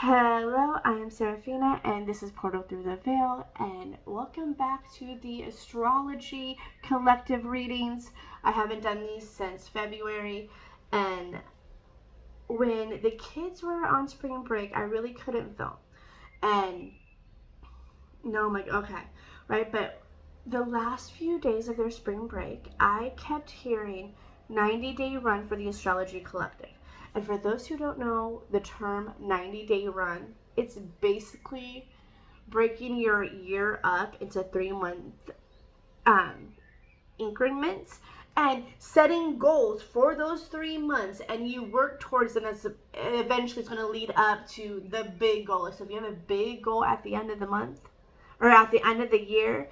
Hello, I am Serafina, and this is Portal Through the Veil, and welcome back to the astrology collective readings. I haven't done these since February, and when the kids were on spring break, I really couldn't film. And no, I'm like, okay, right? But the last few days of their spring break, I kept hearing 90-day run for the astrology collective. And for those who don't know the term 90-day run, it's basically breaking your year up into 3-month increments and setting goals for those 3 months, and you work towards them. As eventually it's going to lead up to the big goal. So if you have a big goal at the end of the month or at the end of the year,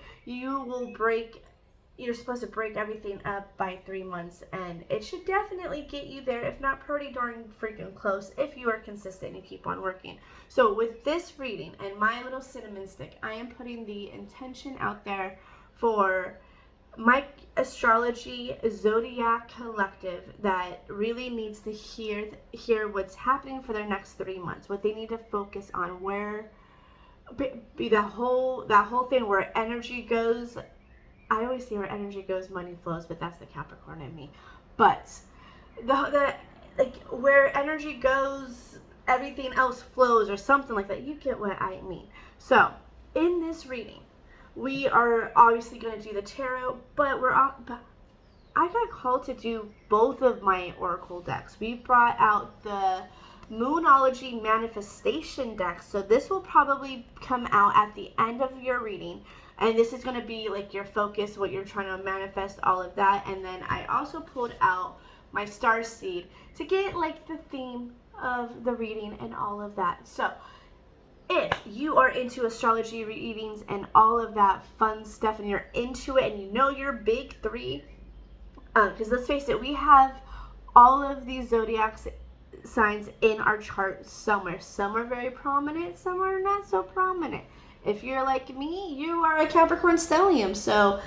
you're supposed to break everything up by 3 months, and it should definitely get you there, if not pretty darn freaking close, if you are consistent and you keep on working. So with this reading and my little cinnamon stick, I am putting the intention out there for my astrology zodiac collective that really needs to hear what's happening for their next 3 months, what they need to focus on, where be that whole thing where energy goes. I always say where energy goes, money flows, but that's the Capricorn in me. But the like where energy goes, everything else flows, or something like that. You get what I mean. So in this reading, we are obviously going to do the tarot, but I got called to do both of my oracle decks. We brought out the Moonology Manifestation deck, so this will probably come out at the end of your reading, and this is going to be like your focus, what you're trying to manifest, all of that. And then I also pulled out my star seed to get like the theme of the reading and all of that. So if you are into astrology readings and all of that fun stuff, and you're into it and you know your big three, because let's face it, we have all of these zodiac signs in our chart somewhere. Some are very prominent, some are not so prominent. If you're like me, you are a Capricorn stellium, so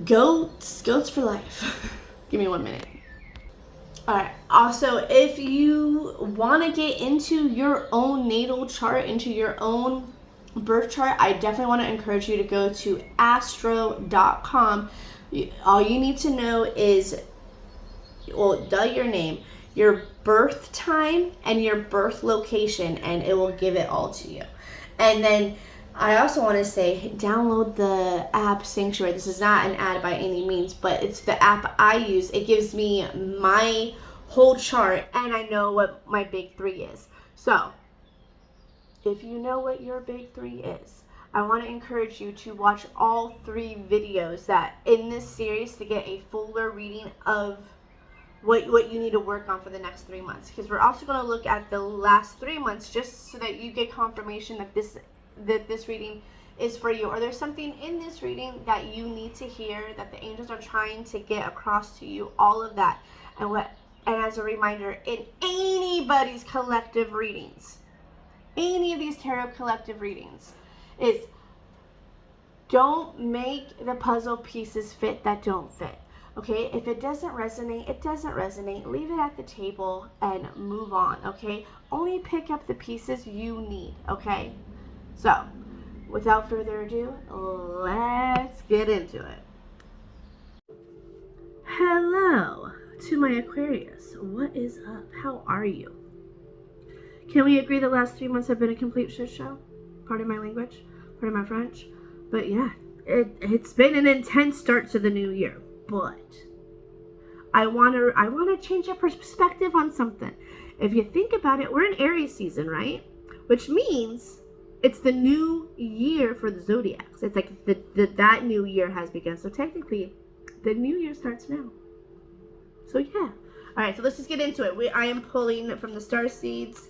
goats for life. Give me 1 minute. Alright, also, if you want to get into your own natal chart, into your own birth chart, I definitely want to encourage you to go to astro.com. All you need to know is, your name, your birth time, and your birth location, and it will give it all to you. And then I also want to say, download the app Sanctuary. This is not an ad by any means, but it's the app I use. It gives me my whole chart, and I know what my big three is. So if you know what your big three is, I want to encourage you to watch all 3 videos that in this series to get a fuller reading of what you need to work on for the next 3 months, because we're also going to look at the last 3 months, just so that you get confirmation that this reading is for you, or there's something in this reading that you need to hear, that the angels are trying to get across to you, all of that. And as a reminder, in anybody's collective readings, any of these tarot collective readings, is don't make the puzzle pieces fit that don't fit. Okay, if it doesn't resonate, it doesn't resonate. Leave it at the table and move on, okay? Only pick up the pieces you need, okay? So, without further ado, let's get into it. Hello to my Aquarius. What is up? How are you? Can we agree the last 3 months have been a complete shit show? Pardon my language, pardon my French. But yeah, it's been an intense start to the new year. But I want to change your perspective on something. If you think about it, we're in Aries season, right? Which means it's the new year for the zodiacs. It's like that new year has begun. So technically, the new year starts now. So yeah. All right, so let's just get into it. I am pulling from the Star Seeds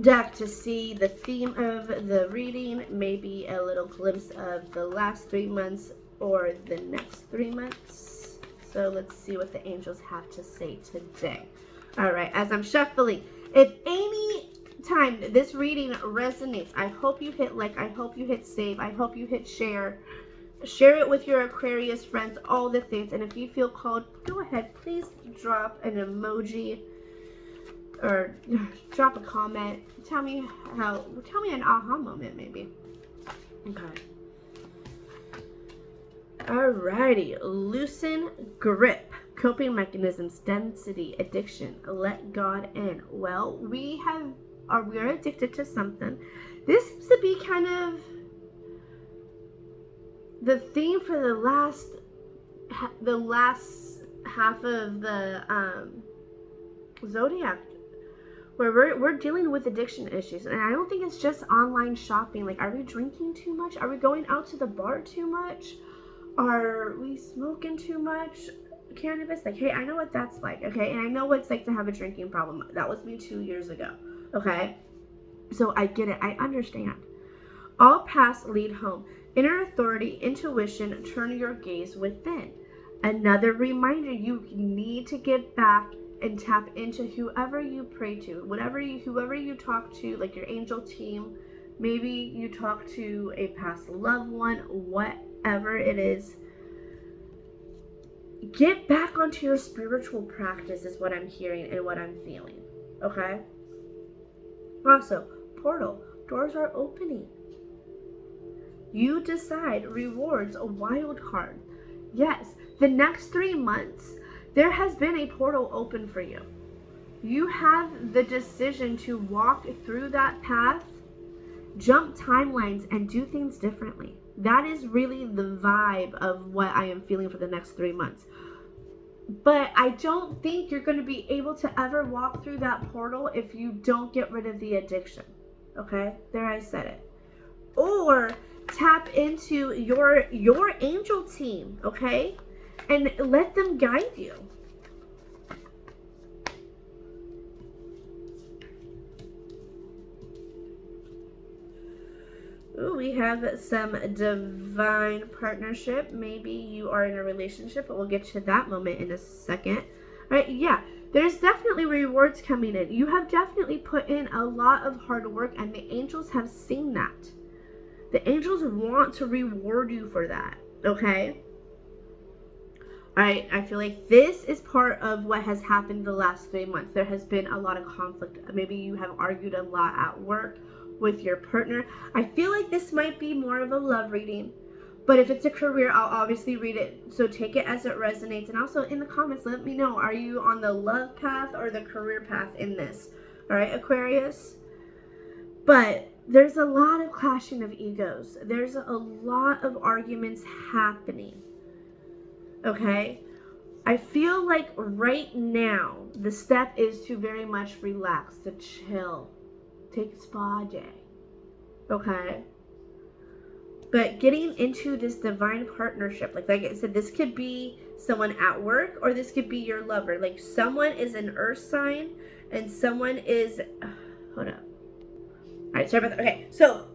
deck to see the theme of the reading, maybe a little glimpse of the last 3 months or the next 3 months. So let's see what the angels have to say today. All right, as I'm shuffling, if any time this reading resonates, I hope you hit like, I hope you hit save, I hope you hit share it with your Aquarius friends, all the things. And if you feel called, go ahead, please drop an emoji or drop a comment. Tell me an aha moment maybe. Okay. Alrighty, loosen grip, coping mechanisms, density, addiction, let God in. Well, we're addicted to something. This seems to be kind of the theme for the last half of the zodiac, where we're dealing with addiction issues. And I don't think it's just online shopping. Like, are we drinking too much? Are we going out to the bar too much? Are we smoking too much cannabis? Like, hey, I know what that's like, okay? And I know what it's like to have a drinking problem. That was me 2 years ago, okay? So I get it. I understand. All paths lead home. Inner authority, intuition, turn your gaze within. Another reminder, you need to get back and tap into whoever you pray to, whoever you talk to, like your angel team. Maybe you talk to a past loved one, whatever it is. Get back onto your spiritual practice is what I'm hearing and what I'm feeling, okay? Also, portal, doors are opening. You decide, rewards, a wild card. Yes, the next 3 months, there has been a portal open for you. You have the decision to walk through that path, jump timelines, and do things differently. That is really the vibe of what I am feeling for the next 3 months. But I don't think you're going to be able to ever walk through that portal if you don't get rid of the addiction. Okay? There, I said it. Or tap into your angel team, okay? And let them guide you. Ooh, we have some divine partnership. Maybe you are in a relationship, but we'll get to that moment in a second. All right, yeah, there's definitely rewards coming in. You have definitely put in a lot of hard work, and the angels have seen that. The angels want to reward you for that, okay? All right, I feel like this is part of what has happened the last 3 months. There has been a lot of conflict. Maybe you have argued a lot at work with your partner. I feel like this might be more of a love reading, but if it's a career, I'll obviously read it, so take it as it resonates. And also in the comments, let me know, are you on the love path or the career path in this? All right, Aquarius? But there's a lot of clashing of egos. There's a lot of arguments happening, okay? I feel like right now the step is to very much relax, to chill. Take a spa day, okay? But getting into this divine partnership, like I said, this could be someone at work or this could be your lover. Like, someone is an earth sign and someone is, hold up. All right, sorry about that. Okay, so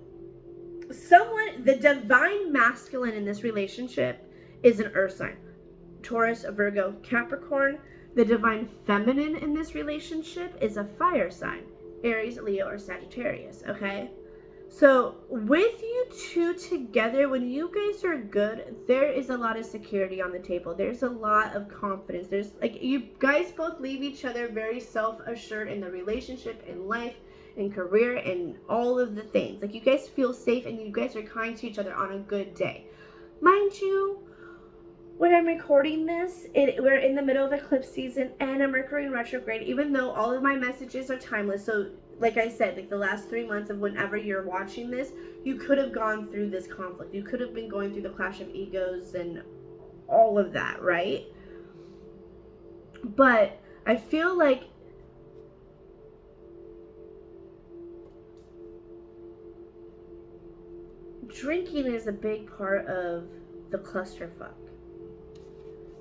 the divine masculine in this relationship is an earth sign. Taurus, Virgo, Capricorn. The divine feminine in this relationship is a fire sign. Aries, Leo, or Sagittarius, okay? So with you two together, when you guys are good, there is a lot of security on the table. There's a lot of confidence. There's, like, you guys both leave each other very self-assured in the relationship, in life, in career, and all of the things. Like, you guys feel safe and you guys are kind to each other on a good day. Mind you, when I'm recording this, we're in the middle of eclipse season and a Mercury in retrograde, even though all of my messages are timeless. So, like I said, like the last 3 months of whenever you're watching this, you could have gone through this conflict. You could have been going through the clash of egos and all of that, right? But I feel like drinking is a big part of the clusterfuck.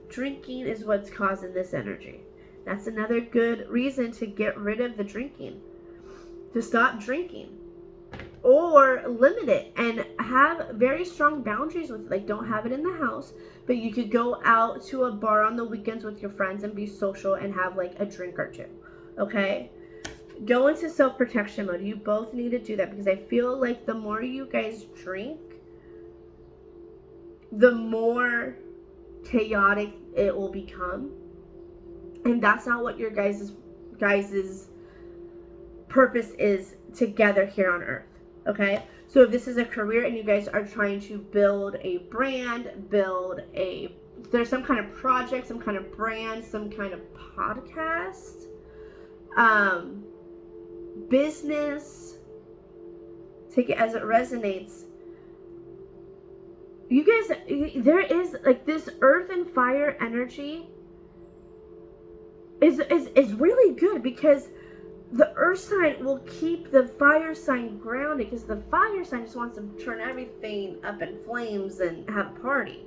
Drinking is what's causing this energy. That's another good reason to get rid of the drinking. To stop drinking. Or limit it and have very strong boundaries with it. Like, don't have it in the house, but you could go out to a bar on the weekends with your friends and be social and have like a drink or two. Okay? Go into self-protection mode. You both need to do that because I feel like the more you guys drink, the more chaotic it will become, and that's not what your guys' purpose is together here on earth. Okay, so if this is a career and you guys are trying to build a brand, there's some kind of project, some kind of brand, some kind of podcast, business, take it as it resonates. You guys, there is like this earth and fire energy is really good, because the earth sign will keep the fire sign grounded, because the fire sign just wants to turn everything up in flames and have a party.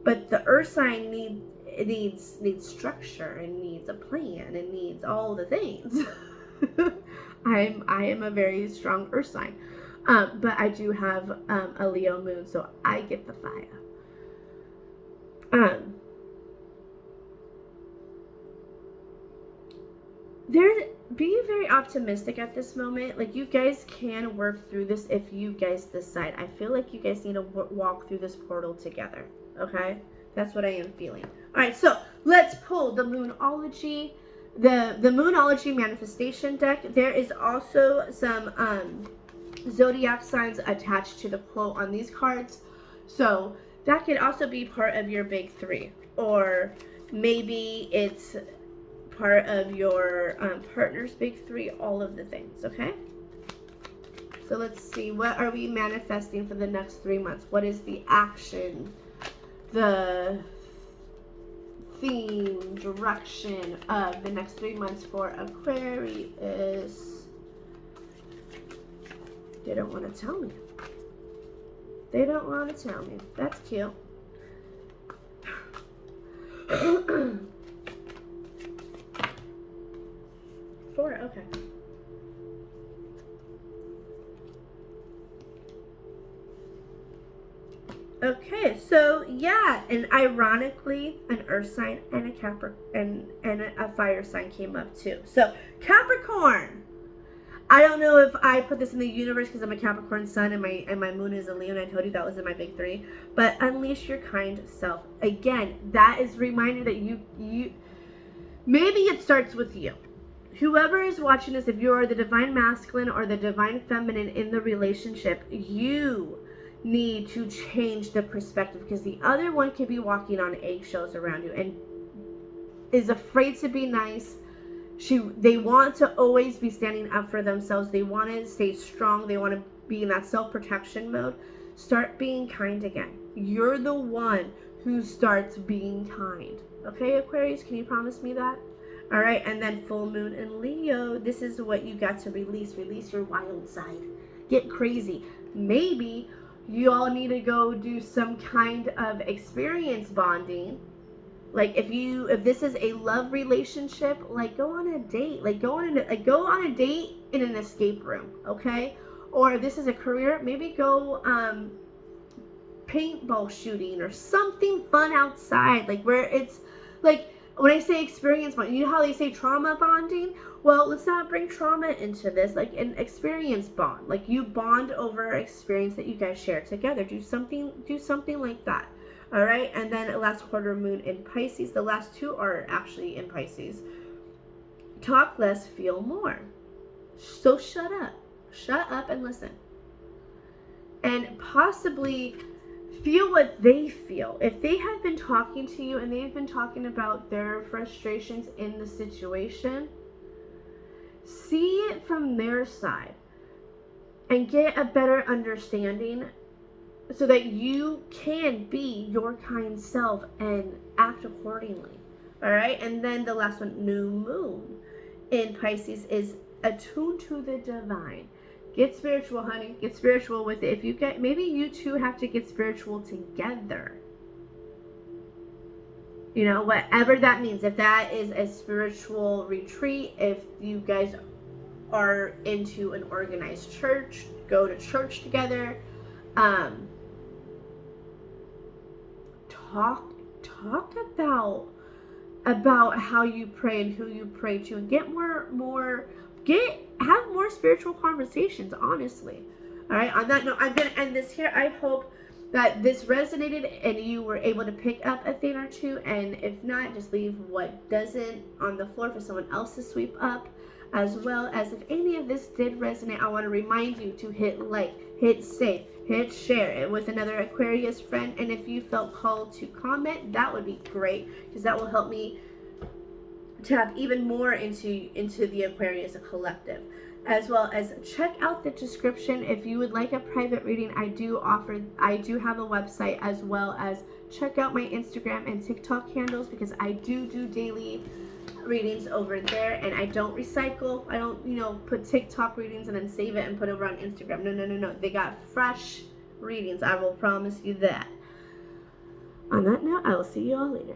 But the earth sign needs structure, and needs a plan, and needs all the things. I am a very strong earth sign. But I do have a Leo moon, so I get the fire. Be very optimistic at this moment. Like, you guys can work through this if you guys decide. I feel like you guys need to walk through this portal together. Okay? That's what I am feeling. All right, so let's pull the Moonology, the Moonology manifestation deck. There is also some zodiac signs attached to the quote on these cards, so that could also be part of your big three, or maybe it's part of your partner's big three, all of the things. Okay, so let's see, what are we manifesting for the next 3 months? What is the action, the theme, direction of the next 3 months for Aquarius? They don't want to tell me. They don't want to tell me. That's cute. 4, okay. Okay, so yeah, and ironically, an earth sign and a Capricorn and a fire sign came up too. So Capricorn. I don't know if I put this in the universe because I'm a Capricorn sun and my moon is a Leo, and I told you that was in my big three. But unleash your kind self. Again, that is a reminder that you maybe it starts with you. Whoever is watching this, if you're the divine masculine or the divine feminine in the relationship, you need to change the perspective, because the other one could be walking on eggshells around you and is afraid to be nice. They want to always be standing up for themselves. They want to stay strong. They want to be in that self-protection mode. Start being kind again. You're the one who starts being kind. Okay, Aquarius, can you promise me that? All right, and then full moon in Leo. This is what you got to release. Release your wild side. Get crazy. Maybe you all need to go do some kind of experience bonding. Like if this is a love relationship, like go on a date, go on a date in an escape room, okay? Or if this is a career, maybe go paintball shooting or something fun outside, like where it's like, when I say experience bonding, you know how they say trauma bonding? Well, let's not bring trauma into this, like an experience bond. Like you bond over experience that you guys share together. Do something like that. All right, and then last quarter moon in Pisces. The last two are actually in Pisces. Talk less, feel more. So shut up and listen. And possibly feel what they feel. If they have been talking to you and they've been talking about their frustrations in the situation, see it from their side and get a better understanding, so that you can be your kind self and act accordingly. All right, and then the last one, new moon in Pisces, is attuned to the divine. Get spiritual, honey. Get spiritual with it. If you get, maybe you two have to get spiritual together. You know, whatever that means. If that is a spiritual retreat, if you guys are into an organized church, go to church together. Talk about how you pray and who you pray to, and have more spiritual conversations, honestly. All right, on that note, I'm going to end this here. I hope that this resonated and you were able to pick up a thing or two, and if not, just leave what doesn't on the floor for someone else to sweep up. As well as if any of this did resonate, I want to remind you to hit like, hit save, hit share it with another Aquarius friend. And if you felt called to comment, that would be great, because that will help me tap even more into the Aquarius collective. As well as check out the description if you would like a private reading. I do have a website, as well as check out my Instagram and TikTok handles, because I do daily readings over there, and I don't recycle. I don't put TikTok readings and then save it and put it over on Instagram. No, they got fresh readings, I will promise you that. On that note, I will see you all later.